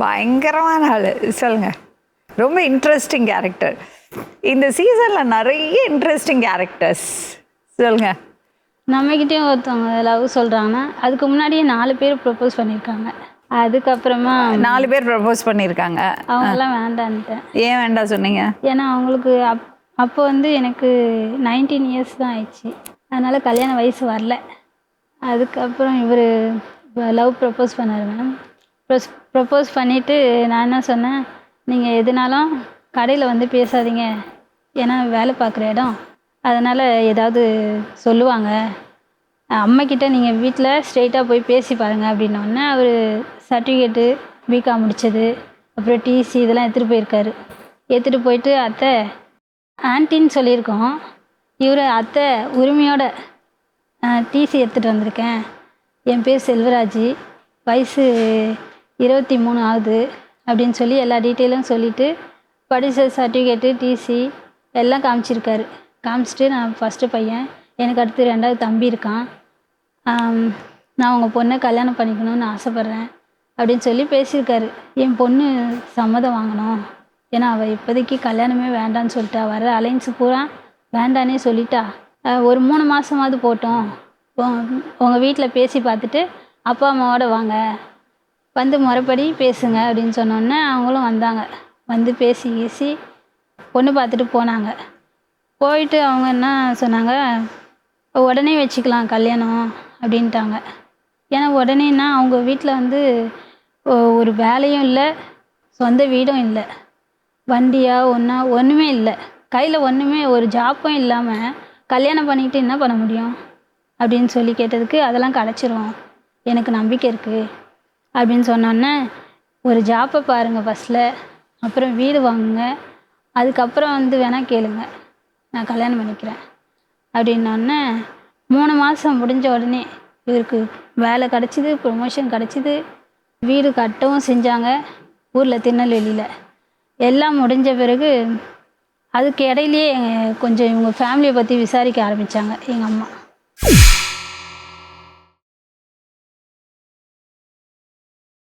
பயங்கரமான ஆள். சொல்லுங்க. ரொம்ப இன்ட்ரெஸ்டிங் கேரக்டர். இந்த சீசனில் நிறைய இன்ட்ரெஸ்டிங் கேரக்டர்ஸ். சொல்லுங்க. நம்மக்கிட்டேயும் ஒருத்தவங்க லவ் சொல்கிறாங்கன்னா அதுக்கு முன்னாடியே 4 பேர் ப்ரப்போஸ் பண்ணியிருக்காங்க. அதுக்கப்புறமா 4 பேர் ப்ரப்போஸ் பண்ணியிருக்காங்க. அவங்களாம் வேண்டான்ட்டேன். ஏன் வேண்டாம் சொன்னீங்க? ஏன்னா அவங்களுக்கு அப்போ வந்து எனக்கு 19 இயர்ஸ் தான் ஆயிடுச்சு. அதனால் கல்யாண வயசு வரல. அதுக்கப்புறம் இவர் லவ் ப்ரப்போஸ் பண்ணார் மேம். ப்ரப்போஸ் பண்ணிவிட்டு நான் என்ன சொன்னேன், நீங்கள் எதுனாலும் கடையில் வந்து பேசாதீங்க, ஏன்னா வேலை பார்க்குற இடம், அதனால் ஏதாவது சொல்லுவாங்க, அம்மாக்கிட்ட நீங்கள் வீட்டில் ஸ்ட்ரெயிட்டாக போய் பேசி பாருங்கள் அப்படின்னோடனே அவர் சர்டிஃபிகேட்டு பிகாம் முடித்தது, அப்புறம் டிசி இதெல்லாம் எடுத்துகிட்டு போயிருக்காரு. எடுத்துகிட்டு போயிட்டு அத்தை ஆன்ட்டின்னு சொல்லியிருக்கோம். இவர் அத்தை உரிமையோட டிசி எடுத்துகிட்டு வந்திருக்கேன், என் பேர் செல்வராஜ், வயசு 23 ஆகுது அப்படின்னு சொல்லி எல்லா டீட்டெயிலும் சொல்லிவிட்டு படித்த சர்டிஃபிகேட்டு டிசி எல்லாம் காமிச்சிருக்காரு. காமிச்சிட்டு நான் ஃபஸ்ட்டு பையன், எனக்கு அடுத்து 2வது தம்பி இருக்கான், நான் உங்கள் பொண்ணை கல்யாணம் பண்ணிக்கணும்னு ஆசைப்பட்றேன் அப்படின்னு சொல்லி பேசியிருக்காரு. என் பொண்ணு சம்மதம் வாங்கணும், ஏன்னா அவள் இப்போதைக்கு கல்யாணமே வேண்டான்னு சொல்லிட்டா, வர அலைன்ஸு பூரா வேண்டானே சொல்லிட்டா, ஒரு 3 மாதமாவது போட்டோம், உங்கள் வீட்டில் பேசி பார்த்துட்டு அப்பா அம்மாவோட வாங்க, வந்து முறைப்படி பேசுங்க அப்படின்னு சொன்னோன்னே அவங்களும் வந்தாங்க. வந்து பேசி பொண்ணு பார்த்துட்டு போனாங்க. போயிட்டு அவங்க என்ன சொன்னாங்க, உடனே வச்சுக்கலாம் கல்யாணம் அப்படின்ட்டாங்க. ஏன்னா உடனேன்னா அவங்க வீட்டில் வந்து ஒரு வேலையும் இல்லை, சொந்த வீடும் இல்லை, வண்டியா ஒன்றுமே இல்லை, கையில் ஒன்றுமே ஒரு ஜாப்பும் இல்லாமல் கல்யாணம் பண்ணிக்கிட்டு என்ன பண்ண முடியும் அப்படின்னு சொல்லி கேட்டதுக்கு, அதெல்லாம் கிடச்சிரும், எனக்கு நம்பிக்கை இருக்குது அப்படின்னு சொன்னோன்னே, ஒரு ஜாப்பை பாருங்கள் ஃபஸ்ட்டில், அப்புறம் வீடு வாங்குங்க, அதுக்கப்புறம் வந்து வேணால் கேளுங்க, நான் கல்யாணம் பண்ணிக்கிறேன் அப்படின்னோடனே 3 மாதம் முடிஞ்ச உடனே இவருக்கு வேலை கிடச்சிது, ப்ரொமோஷன் கிடச்சிது, வீடு கட்டவும் செஞ்சாங்க ஊரில் திருநெல்வேலியில். எல்லாம் முடிஞ்ச பிறகு அதுக்கு இடையிலையே கொஞ்சம் இவங்க ஃபேமிலியை பற்றி விசாரிக்க ஆரம்பித்தாங்க எங்கள் அம்மா.